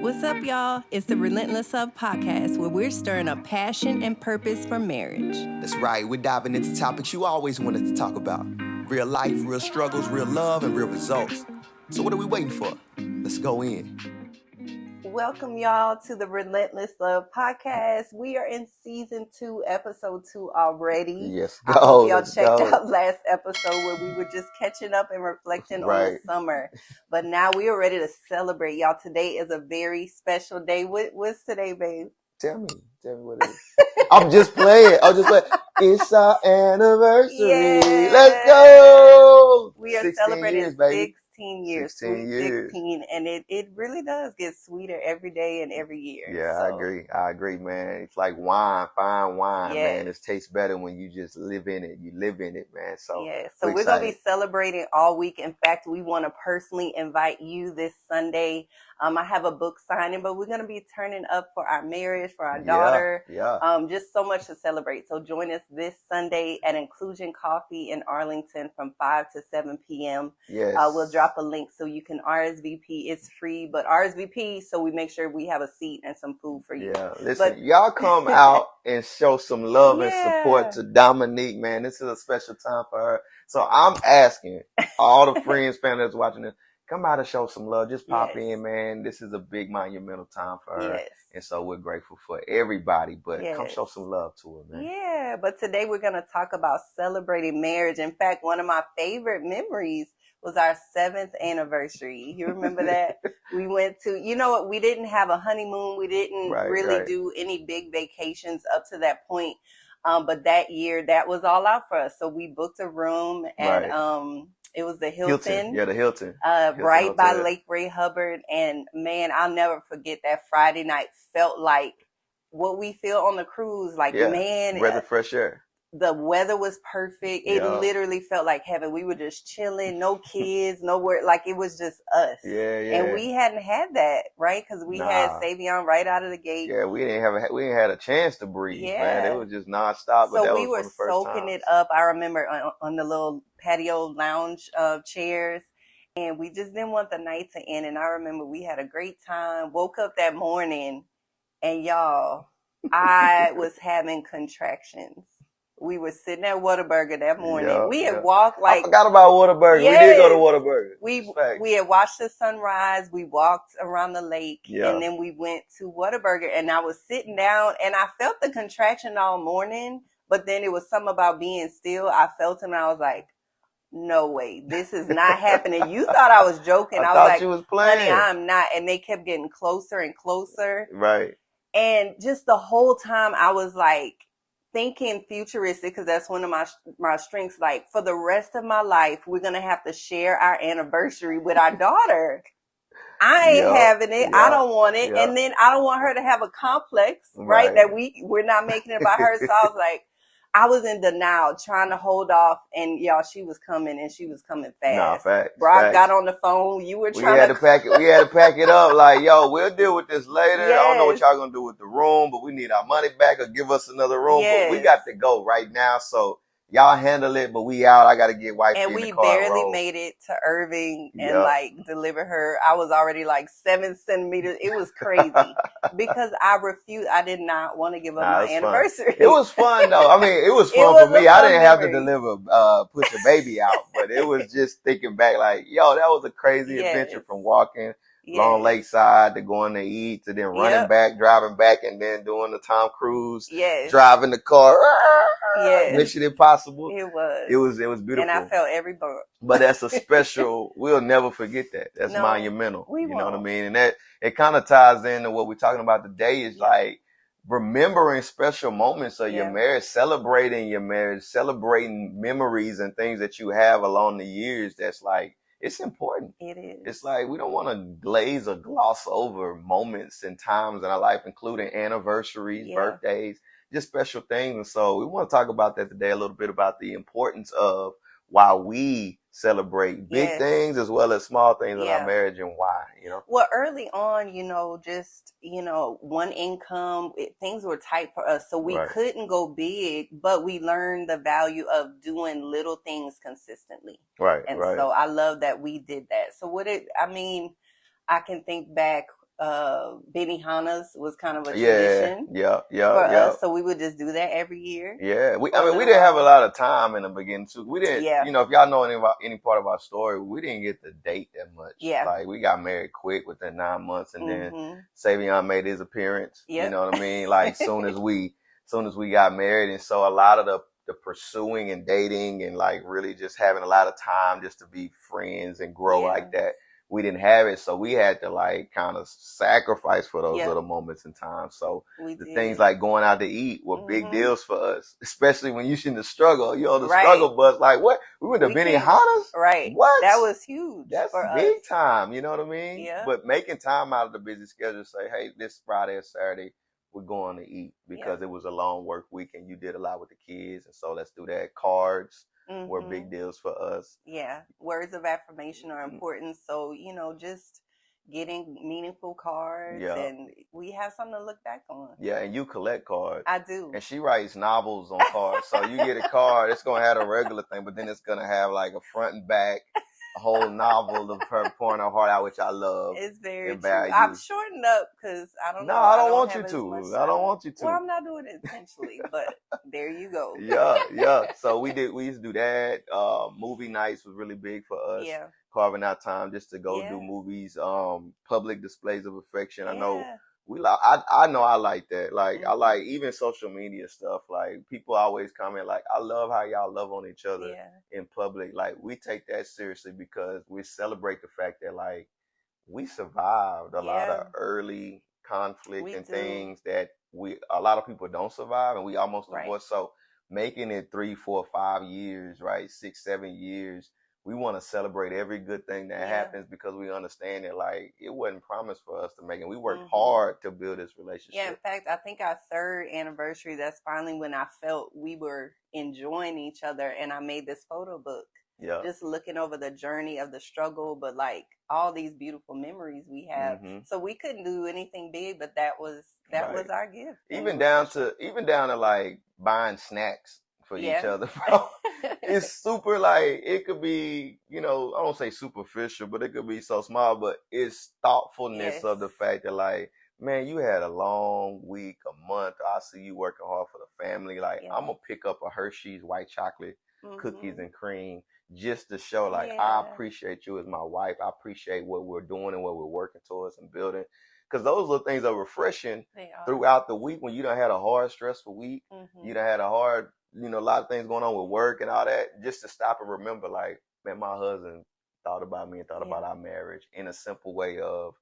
What's up, y'all? It's the Relentless podcast where we're stirring up passion and purpose for marriage. That's right. We're diving into topics you always wanted to talk about. Real life, real struggles, real love, and real results. So what are we waiting for? Let's go in. Welcome, y'all, to the Relentless Love podcast. We are in season 2, episode 2 already. Yes, I hope y'all checked out last episode where we were just catching up and reflecting on the summer. But now we are ready to celebrate, y'all. Today is a very special day. What's today, babe? Tell me what it is. I'm just playing. It's our anniversary. Yes. Let's go. We are celebrating years, baby. 16 years, 16, and it really does get sweeter every day and every year. Yeah, so. I agree, man. It's like wine, fine wine, man. It tastes better when you just live in it. You live in it, man. So we're going to be celebrating all week. In fact, we want to personally invite you this Sunday. I have a book signing, but we're going to be turning up for our marriage, for our daughter. Just so much to celebrate. So join us this Sunday at Inclusion Coffee in Arlington from 5 to 7 p.m. Yes. We'll drop a link so you can RSVP. It's free, but RSVP so we make sure we have a seat and some food for you. Yeah, listen, y'all come out and show some love and support to Dominique, man. This is a special time for her. So I'm asking all the friends, family that's watching this, come out and show some love. Just pop in, man. This is a big monumental time for her. Yes. And so we're grateful for everybody, but come show some love to her, man. Yeah, but today we're going to talk about celebrating marriage. In fact, one of my favorite memories was our 7th anniversary. You remember that? We went to, you know what? We didn't have a honeymoon. We didn't really do any big vacations up to that point. But that year, that was all out for us. So we booked a room and, it was the Hilton. Yeah, the Hilton. Right Hotel. By Lake Ray Hubbard. And man, I'll never forget that Friday night felt like what we feel on the cruise. Like, man. Breath of fresh air. The weather was perfect. It literally felt like heaven. We were just chilling, no kids, no work. Like it was just us. Yeah. And we hadn't had that, right? Because we had Savion right out of the gate. Yeah, we ain't had a chance to breathe. Yeah, man. It was just nonstop. So we were soaking it up. I remember on the little patio lounge chairs, and we just didn't want the night to end. And I remember we had a great time. Woke up that morning, and y'all, I was having contractions. We were sitting at Whataburger that morning. We had walked I forgot about Whataburger. Yes, we did go to Whataburger. We had watched the sunrise. We walked around the lake, and then we went to Whataburger. And I was sitting down, and I felt the contraction all morning. But then it was something about being still. I felt him, and I was like, "No way, this is not happening." You thought I was joking. I was like, "You was playing, honey, I'm not." And they kept getting closer and closer. Right. And just the whole time, I was like, thinking futuristic, because that's one of my strengths. Like, for the rest of my life, we're gonna have to share our anniversary with our daughter. I ain't having it. I don't want it. And then I don't want her to have a complex, right? That we're not making it about her. So I was like, I was in denial, trying to hold off, and y'all, she was coming, and she was coming fast. Brock got on the phone. You were trying to pack it. We had to pack it up. Like, yo, we'll deal with this later. I don't know what y'all gonna do with the room, but we need our money back or give us another room. But we got to go right now. So y'all handle it, but we out. I got to get wifey in the car. And we barely made it to Irving and deliver her. I was already like 7 centimeters. It was crazy because I refused. I did not want to give up my anniversary. It was fun though. I mean, it was fun for me. I didn't have to deliver, push a baby out, but it was just thinking back like, yo, that was a crazy adventure from walking Long Lakeside to going to eat to then running back, driving back, and then doing the Tom Cruise, driving the car. Mission Impossible. It was beautiful. And I felt every bump. But that's a special, we'll never forget that. That's monumental. You know what I mean? And that, it kind of ties into what we're talking about today is like remembering special moments of your marriage, celebrating your marriage, celebrating memories and things that you have along the years. That's like, it's important. It is. It's like we don't want to glaze or gloss over moments and times in our life, including anniversaries, birthdays, just special things. And so we want to talk about that today, a little bit about the importance of why we celebrate big things as well as small things in our marriage and why, you know? Well, early on, just, one income, things were tight for us. So we couldn't go big, but we learned the value of doing little things consistently. Right. And so I love that we did that. So I can think back Benihanas was kind of a tradition for us. So we would just do that every year. Yeah. We didn't have a lot of time in the beginning too. We didn't, you know, if y'all know any part of our story, we didn't get to date that much. Yeah. Like we got married quick within 9 months, and then Savion made his appearance. Yep. You know what I mean? Like soon as we got married. And so a lot of the pursuing and dating and like really just having a lot of time just to be friends and grow like that, we didn't have it. So we had to like kind of sacrifice for those little moments in time. So things like going out to eat were big deals for us, especially when you seen the struggle, you know, the struggle bus. Like what? We went to Benihanas? Right. What? That was huge. That's for big us. Time. You know what I mean? Yeah. But making time out of the busy schedule, say, hey, this Friday or Saturday, we're going to eat because it was a long work week and you did a lot with the kids. And so let's do that. Cards were big deals for us. Yeah. Words of affirmation are important. So, you know, just getting meaningful cards and we have something to look back on. Yeah. And you collect cards. I do. And she writes novels on cards. So you get a card, it's going to have a regular thing, but then it's going to have like a front and back, a whole novel of her pouring her heart out, which I love. It's very true. I've shortened up because I don't know. No, I don't want you to. I don't want you to. Well, I'm not doing it intentionally, but there you go. Yeah. So we used to do that. Movie nights was really big for us. Yeah. Carving out time just to go do movies. Public displays of affection. Yeah. I know I know I like that. Like I like even social media stuff. Like people always comment like, I love how y'all love on each other in public. Like we take that seriously because we celebrate the fact that like we survived a lot of early conflict and things that a lot of people don't survive, and we almost avoid. So making it 3, 4, 5 years, right? 6, 7 years. We want to celebrate every good thing that happens because we understand that like it wasn't promised for us to make it. We worked hard to build this relationship. Yeah, in fact, I think our 3rd anniversary, that's finally when I felt we were enjoying each other, and I made this photo book. Yeah. Just looking over the journey of the struggle, but like all these beautiful memories we have. So we couldn't do anything big, but that was our gift. Even down to like buying snacks for each other, bro. It's super like, it could be, you know, I don't say superficial, but it could be so small, but it's thoughtfulness of the fact that like, man, you had a long week, a month. I see you working hard for the family. Like I'm going to pick up a Hershey's white chocolate cookies and cream just to show like, I appreciate you as my wife. I appreciate what we're doing and what we're working towards and building. Because those little things are refreshing throughout the week when you done had a hard, stressful week. You done had a hard, you know, a lot of things going on with work and all that. Just to stop and remember, like, man, my husband thought about me and thought about our marriage in a simple way of,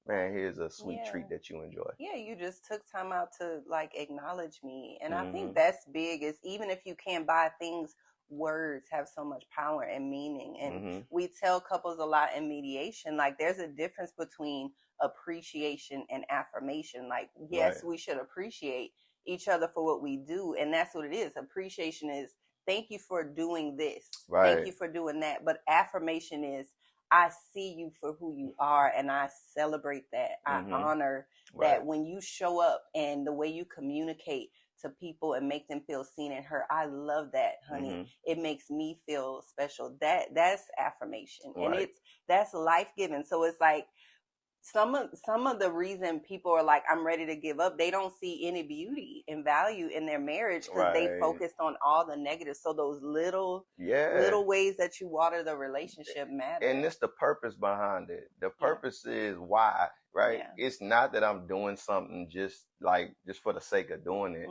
man, here's a sweet treat that you enjoy. Yeah, you just took time out to like acknowledge me. And I think that's big, is even if you can't buy things, words have so much power and meaning. And we tell couples a lot in mediation, like there's a difference between appreciation and affirmation. Like, yes, we should appreciate each other for what we do. And that's what it is. Appreciation is, thank you for doing this. Thank you for doing that. But affirmation is, I see you for who you are and I celebrate that. I honor that when you show up and the way you communicate to people and make them feel seen and heard. I love that, honey. It makes me feel special. That's affirmation. And that's life-giving. So it's like some of the reason people are like, I'm ready to give up, they don't see any beauty and value in their marriage because they focused on all the negatives. So those little ways that you water the relationship matter. And it's the purpose behind it. The purpose is why, right? It's not that I'm doing something just for the sake of doing it.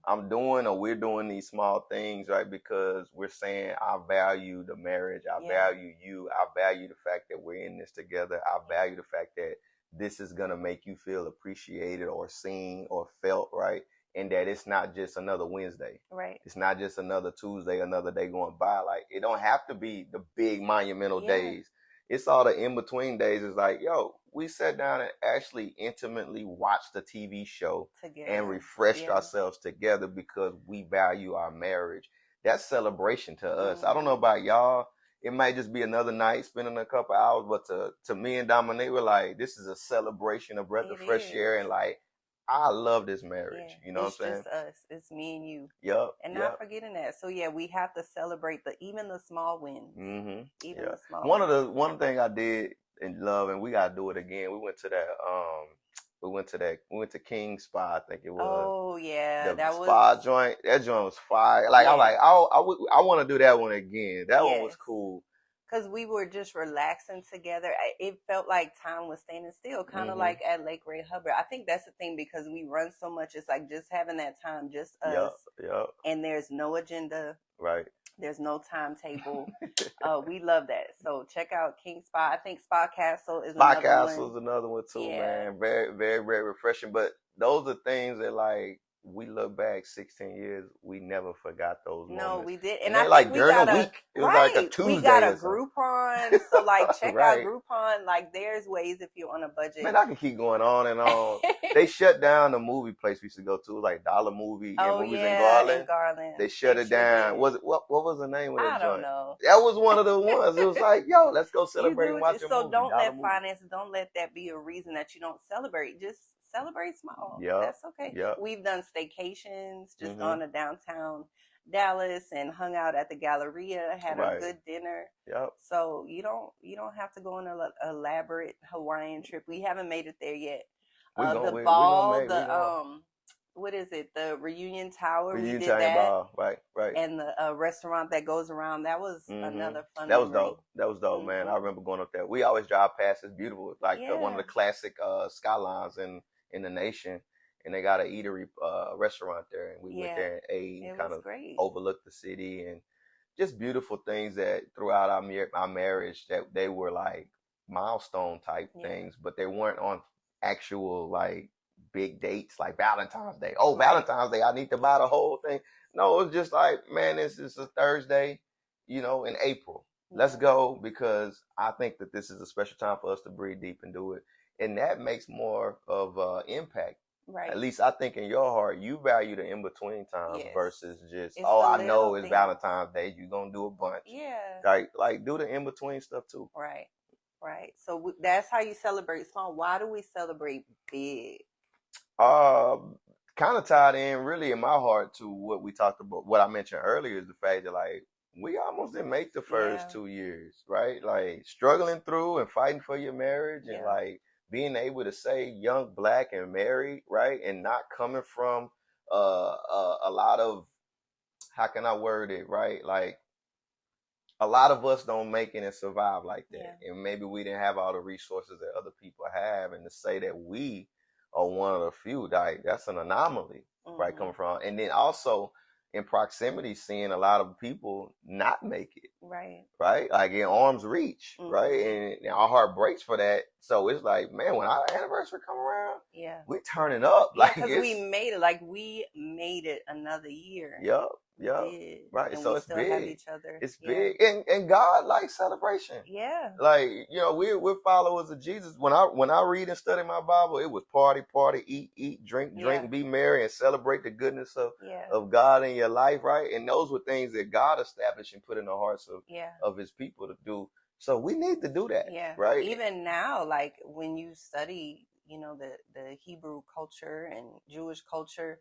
I'm doing, or we're doing these small things, right? Because we're saying, I value the marriage. I value you. I value the fact that we're in this together. I value the fact that this is going to make you feel appreciated or seen or felt, right? And that it's not just another Wednesday. Right. It's not just another Tuesday, another day going by. Like, it don't have to be the big monumental days. It's all the in-between days. It's like, yo, we sat down and actually intimately watched the TV show together and refreshed ourselves together because we value our marriage. That's celebration to us. I don't know about y'all. It might just be another night, spending a couple hours, but to me and Dominique, we're like, this is a celebration, a breath of fresh air, and like, I love this marriage. You know what I'm saying? It's just us. It's me and you. Yep. And not forgetting that. So we have to celebrate even the small wins. Even the small One thing I did in love, and we gotta do it again. We went to that. We went to King Spa, I think it was. Oh yeah, The that spa was. joint. That joint was fire. Like I'm like, Yes. I want to do that one again. That one was Yes. cool. Because we were just relaxing together. It felt like time was standing still, kind of like at Lake Ray Hubbard. I think that's the thing, because we run so much. It's like just having that time, just us. Yep. And there's no agenda. Right. There's no timetable. We love that. So check out King Spa. I think Spa Castle is Spa another Castle one. is another one too, Yeah. man. Very, very, very refreshing. But those are things that, like, we look back 16 years, we never forgot those moments. No, we did. And I I like think we during got the week. It was right. like a Tuesday. We got a or something. Groupon. So like check out Right. Groupon. Like there's ways if you're on a budget. Man, I can keep going on and on. They shut down the movie place we used to go to. It was like Dollar Movie and Movies in Garland. They shut it down. Was it what was the name of that joint? I don't know. That was one of the ones. It was like, yo, let's go celebrate and watch a movie. So don't let finances, don't let that be a reason that you don't celebrate. Just celebrate small. Yeah, that's okay. Yep. We've done staycations, just gone to downtown Dallas and hung out at the Galleria, had a good dinner. Yep. So you don't have to go on an elaborate Hawaiian trip. We haven't made it there yet. What is it? The Reunion Tower. We did that. Ball. Right. And the restaurant that goes around. That was another fun. That was dope. That was dope, man. I remember going up there. We always drive past. It's beautiful. It's like one of the classic skylines in the nation. And they got an eatery restaurant there, and we went there and ate and kind of overlooked the city, and just beautiful things that throughout our marriage that they were like milestone type things, but they weren't on actual like big dates like Valentine's Day. Oh, Valentine's Day, I need to buy the whole thing. No, it was just like, man, this is a Thursday, in April. Let's go, because I think that this is a special time for us to breathe deep and do it, and that makes more of impact. Right. At least I think in your heart, you value the in-between times versus just, I know it's Valentine's Day, you're going to do a bunch. Yeah. Like do the in-between stuff too. Right. So that's how you celebrate small. Why do we celebrate big? Kind of tied in really in my heart to what we talked about, what I mentioned earlier, is the fact that like, we almost didn't make the first 2 years, right? Like struggling through and fighting for your marriage and like, being able to say young, black, and married, right? And not coming from a lot of, how can I word it, right? Like, a lot of us don't make it and survive like that. Yeah. And maybe we didn't have all the resources that other people have. And to say that we are one of the few, like, that's an anomaly, right? Coming from. And then also, in proximity, seeing a lot of people not make it. Right? Like in arm's reach, right? And our heart breaks for that. So it's like, man, when our anniversary come around, we're turning up. Yeah, because we made it. Like, we made it another year. Yep. Right. And so it's big. Have each other. It's big. And God likes celebration. Yeah. Like, we're followers of Jesus. When I read and study my Bible, it was party, eat, drink, be merry, and celebrate the goodness of God in your life, right? And those were things that God established and put in the hearts of his people to do. So we need to do that. Yeah. Right. Even now, like when you study, the Hebrew culture and Jewish culture,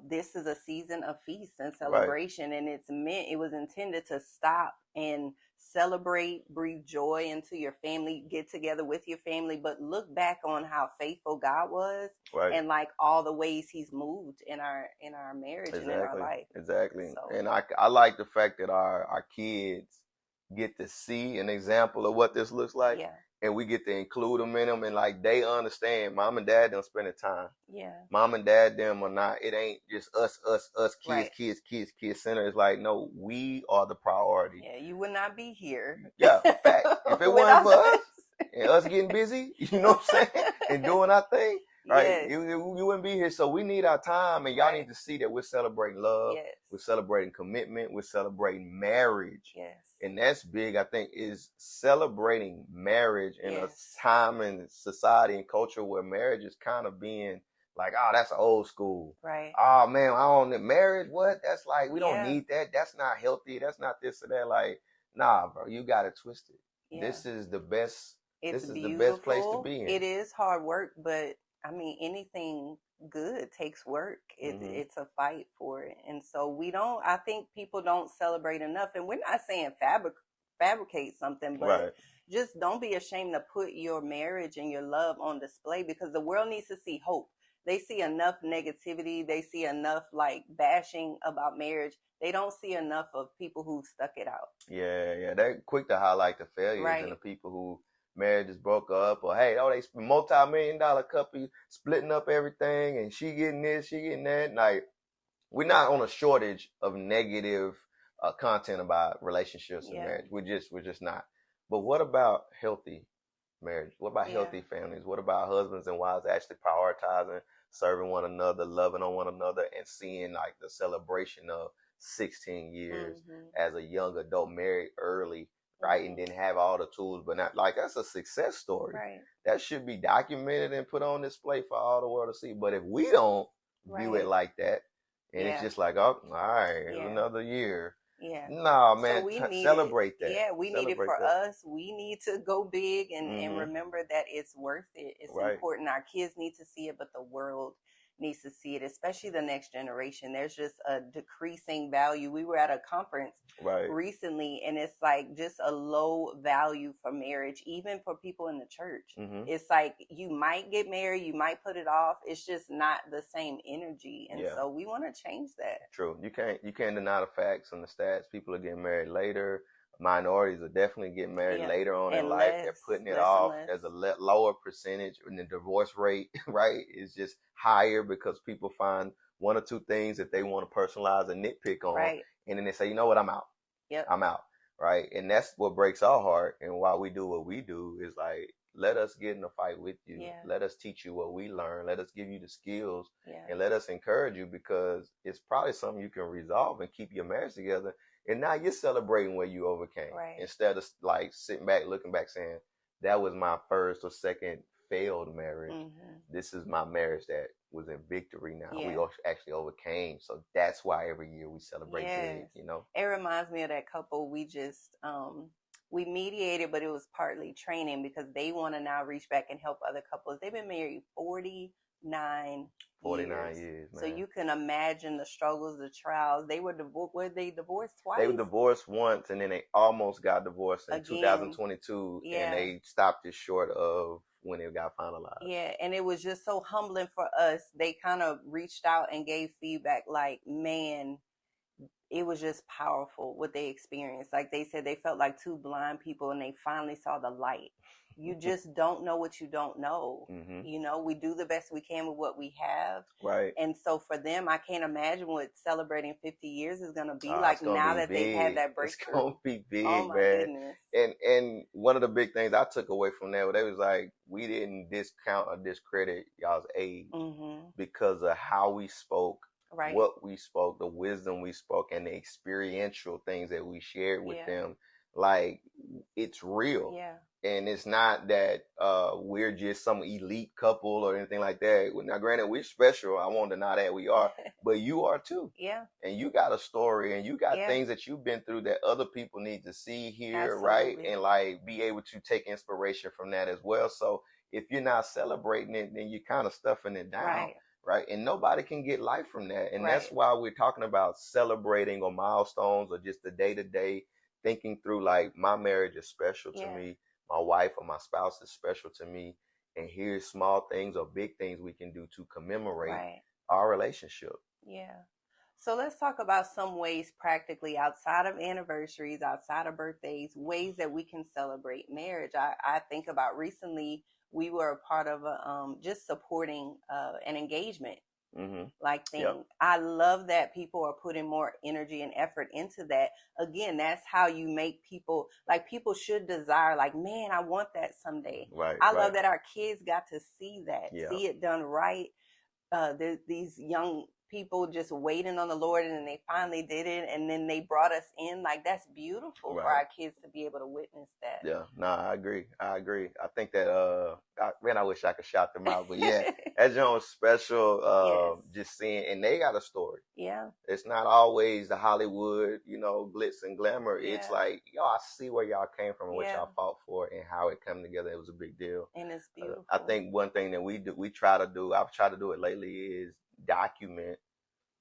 this is a season of feast and celebration, and it was intended to stop and celebrate, breathe joy into your family, get together with your family, but look back on how faithful God was, and like all the ways he's moved in our marriage and in our life. Exactly. So, and I like the fact that our kids get to see an example of what this looks like. Yeah. And we get to include them in them, and like they understand. Mom and dad them spending time. Yeah. Mom and dad them are not. It ain't just us, kids center. It's like, no, we are the priority. Yeah, you would not be here. Yeah, fact. If it wasn't for us and us getting busy, you know what I'm saying, and doing our thing, right? Yes. You wouldn't be here. So we need our time, and y'all need to see that we're celebrating love. Yes. We're celebrating commitment. We're celebrating marriage. Yes. And that's big, I think, is celebrating marriage in a time in society and culture where marriage is kind of being like, oh, that's old school. Right. Oh, man, I don't need marriage. What? That's like, we don't need that. That's not healthy. That's not this or that. Like, nah, bro, you got it twisted. Yeah. This is the best. This is the best place to be in. It is hard work, but I mean, anything good takes work. It's a fight for it. And so I think people don't celebrate enough. And we're not saying fabricate something, but just don't be ashamed to put your marriage and your love on display, because the world needs to see hope. They see enough negativity. They see enough like bashing about marriage. They don't see enough of people who stuck it out. Yeah. They're quick to highlight the failures and the people who marriages broke up, or hey, they multi-million-dollar couple splitting up everything, and she getting this, she getting that. Like, we're not on a shortage of negative content about relationships and marriage. We're just not. But what about healthy marriage? What about healthy families? What about husbands and wives actually prioritizing serving one another, loving on one another, and seeing like the celebration of 16 years as a young adult, married early, right? And then have all the tools, but not like, that's a success story. That should be documented and put on display for all the world to see. But if we don't view it like that, and it's just like, oh, all right, another year. No, man, so celebrate that. Yeah, we need it for us. We need to go big and remember that it's worth it. It's important. Our kids need to see it, but the world needs to see it, especially the next generation. There's just a decreasing value. We were at a conference recently, and it's like just a low value for marriage, even for people in the church. It's like you might get married, you might put it off. It's just not the same energy, and so we want to change that. True. You can't deny the facts and the stats. People are getting married later. Minorities are definitely getting married later on in life. They're putting it off. There's a lower percentage, and the divorce rate, right, is just higher because people find one or two things that they want to personalize and nitpick on, and then they say, you know what, I'm out. I'm out, right? And that's what breaks our heart. And why we do what we do is like, let us get in a fight with you. Let us teach you what we learn. Let us give you the skills, and let us encourage you, because it's probably something you can resolve and keep your marriage together. And now you're celebrating where you overcame, instead of like sitting back, looking back, saying, that was my first or second failed marriage. This is my marriage that was in victory now. We actually overcame. So that's why every year we celebrate big, you know? It reminds me of that couple we just, we mediated, but it was partly training, because they want to now reach back and help other couples. They've been married 49 years. Man. So you can imagine the struggles, the trials. They were divorced twice? They were divorced once, and then they almost got divorced in 2022, and they stopped it short of when it got finalized. Yeah, and it was just so humbling for us. They kind of reached out and gave feedback like, man, it was just powerful what they experienced. Like they said, they felt like two blind people, and they finally saw the light. You just don't know what you don't know. You know, we do the best we can with what we have. And so for them, I can't imagine what celebrating 50 years is going to be like now that they've had that breakthrough. It's going to be big, oh my man. Goodness. And one of the big things I took away from that, they was like, we didn't discount or discredit y'all's age because of how we spoke, what we spoke, the wisdom we spoke, and the experiential things that we shared with them. Like, it's real. And it's not that we're just some elite couple or anything like that. Now, granted, we're special. I won't deny that we are. But you are too. And you got a story, and you got things that you've been through that other people need to see, hear, right? And like be able to take inspiration from that as well. So if you're not celebrating it, then you're kind of stuffing it down. Right. And nobody can get life from that. And that's why we're talking about celebrating or milestones or just the day-to-day, thinking through like, my marriage is special to me. My wife or my spouse is special to me. And here's small things or big things we can do to commemorate our relationship. So let's talk about some ways practically, outside of anniversaries, outside of birthdays, ways that we can celebrate marriage. I think about recently, we were a part of just supporting an engagement like thing. I love that people are putting more energy and effort into that. Again, that's how you make people, like, people should desire, like, man, I want that someday. I love that our kids got to see that, see it done right. These young people just waiting on the Lord, and then they finally did it, and then they brought us in. Like, that's beautiful for our kids to be able to witness that. I agree. I think that I wish I could shout them out, but that joint was special. Just seeing, and they got a story. It's not always the Hollywood, glitz and glamour. It's like, I see where y'all came from and what y'all fought for and how it come together. It was a big deal, and it's beautiful. I think one thing that I've tried to do it lately, is document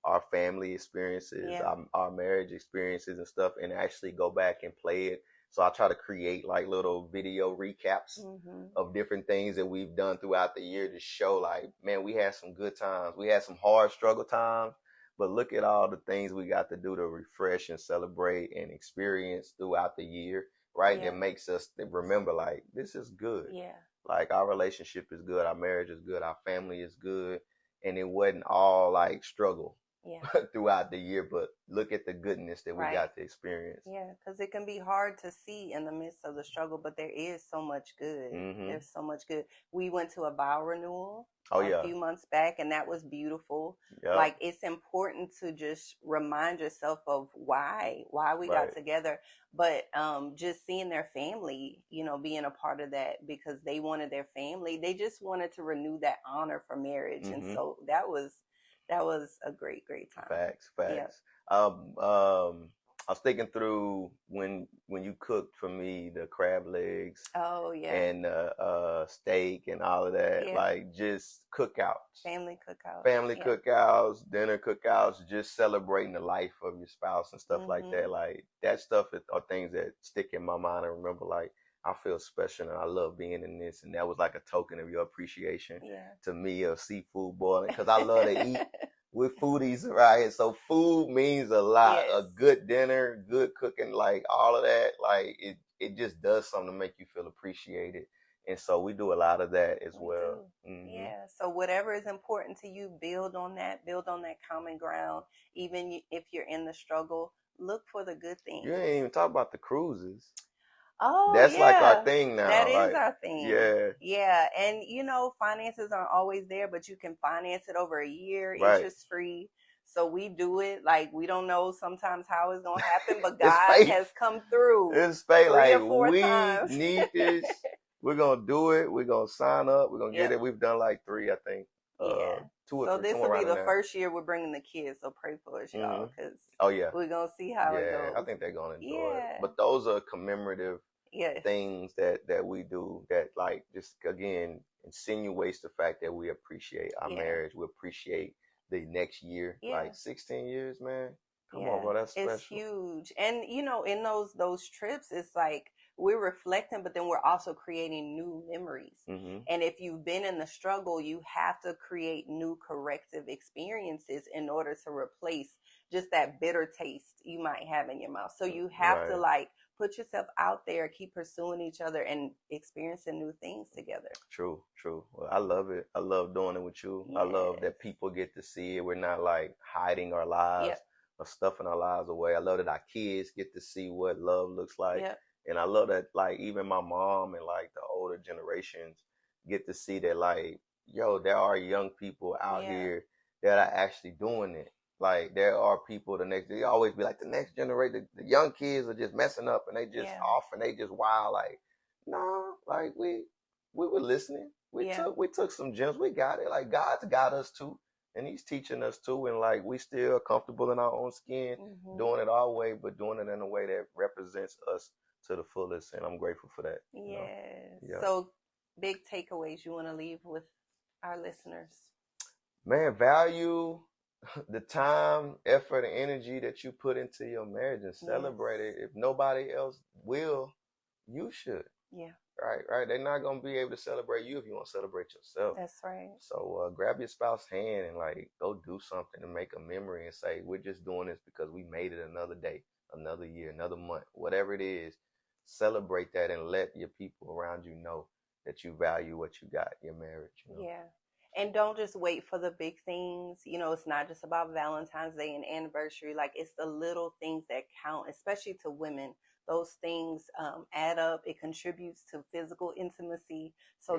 our family experiences, our marriage experiences and stuff, and actually go back and play it So I try to create like little video recaps of different things that we've done throughout the year to show like, man, we had some good times. We had some hard struggle times, but look at all the things we got to do to refresh and celebrate and experience throughout the year, right? That makes us remember like, this is good. Yeah. Like our relationship is good, our marriage is good, our family is good. And it wasn't all like struggle throughout the year, but look at the goodness that we got to experience. Yeah, because it can be hard to see in the midst of the struggle, but there is so much good. There's so much good. We went to a vow renewal a few months back, and that was beautiful. Like, it's important to just remind yourself of why we got together, but just seeing their family, you know, being a part of that, because they wanted their family. They just wanted to renew that honor for marriage, and so that was a great time. Facts. Yep. I was thinking through when you cooked for me the crab legs. Oh yeah. And steak and all of that. Yeah. Like just cookouts. Family cookouts. Cookouts, dinner cookouts, just celebrating the life of your spouse and stuff like that. Like that stuff are things that stick in my mind and remember like I feel special and I love being in this. And that was like a token of your appreciation to me of seafood boiling because I love to eat. We're foodies right here. So food means a lot. A good dinner, good cooking, like all of that, like it just does something to make you feel appreciated. And so we do a lot of that as well. Yeah. So whatever is important to you, build on that common ground. Even if you're in the struggle, look for the good things. You ain't even talk about the cruises. Oh, that's like our thing now. That like, is our thing. Yeah. And you know, finances aren't always there, but you can finance it over a year, interest free. So we do it. Like, we don't know sometimes how it's gonna happen, but God has come through. It's faith. 3 like or 4 we times. need this. We're gonna do it. We're gonna sign up. We're gonna get it. We've done like 3, I think. 2 or 3. So this will be the first year we're bringing the kids. So pray for us, y'all, because we're gonna see how it goes. I think they're gonna enjoy it. But those are commemorative things that we do that like just again insinuates the fact that we appreciate our marriage. We appreciate the next year. Like 16 years, man. Come on, bro. That's special. It's huge. And you know, in those trips, it's like we're reflecting, but then we're also creating new memories. And if you've been in the struggle, you have to create new corrective experiences in order to replace just that bitter taste you might have in your mouth. So you have to like put yourself out there, keep pursuing each other and experiencing new things together. True. Well, I love it. I love doing it with you. I love that people get to see it. We're not like hiding our lives or stuffing our lives away. I love that our kids get to see what love looks like. And I love that like even my mom and like the older generations get to see that like, yo, there are young people out here that are actually doing it. Like there are people they always be like the next generation, the young kids are just messing up and they just off and they just wild. Like, no, like we were listening. We took some gems. We got it. Like God's got us too. And he's teaching us too. And like we still comfortable in our own skin, doing it our way, but doing it in a way that represents us to the fullest. And I'm grateful for that. So big takeaways you want to leave with our listeners? Man, value the time, effort, and energy that you put into your marriage and celebrate it. If nobody else will, you should. Right. They're not going to be able to celebrate you if you want to celebrate yourself. That's right. So grab your spouse's hand and like go do something and make a memory and say, we're just doing this because we made it another day, another year, another month, whatever it is. Celebrate that and let your people around you know that you value what you got, your marriage. You know? And don't just wait for the big things. You know, it's not just about Valentine's Day and anniversary. Like, it's the little things that count, especially to women. Those things add up. It contributes to physical intimacy. So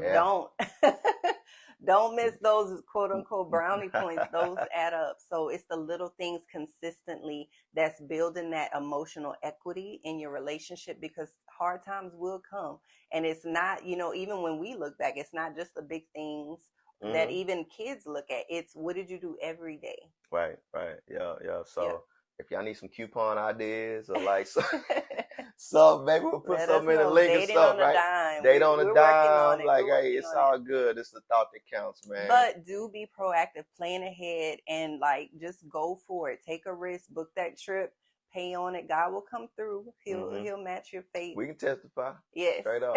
don't miss those quote unquote brownie points. Those add up. So it's the little things consistently that's building that emotional equity in your relationship, because hard times will come. And it's not, you know, even when we look back, it's not just the big things that even kids look at. It's what did you do every day? Right. Yeah. So if y'all need some coupon ideas or like so maybe we'll put something in the link and stuff, right? Date on a dime. Like, hey, it's all good. It's the thought that counts, man. But do be proactive, plan ahead, and like just go for it. Take a risk, book that trip, pay on it, God will come through. He'll match your fate. We can testify. Yes. Straight up,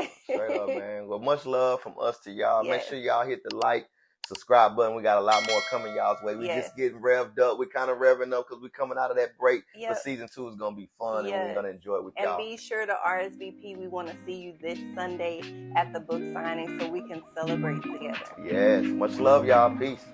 man. Well, much love from us to y'all. Yes. Make sure y'all hit the like, subscribe button. We got a lot more coming y'all's way. We just getting revved up. We kind of revving up because we coming out of that break. But season 2 is gonna be fun, and we're gonna enjoy it with y'all. And be sure to RSVP. We want to see you this Sunday at the book signing so we can celebrate together. Yes. Much love, y'all. Peace.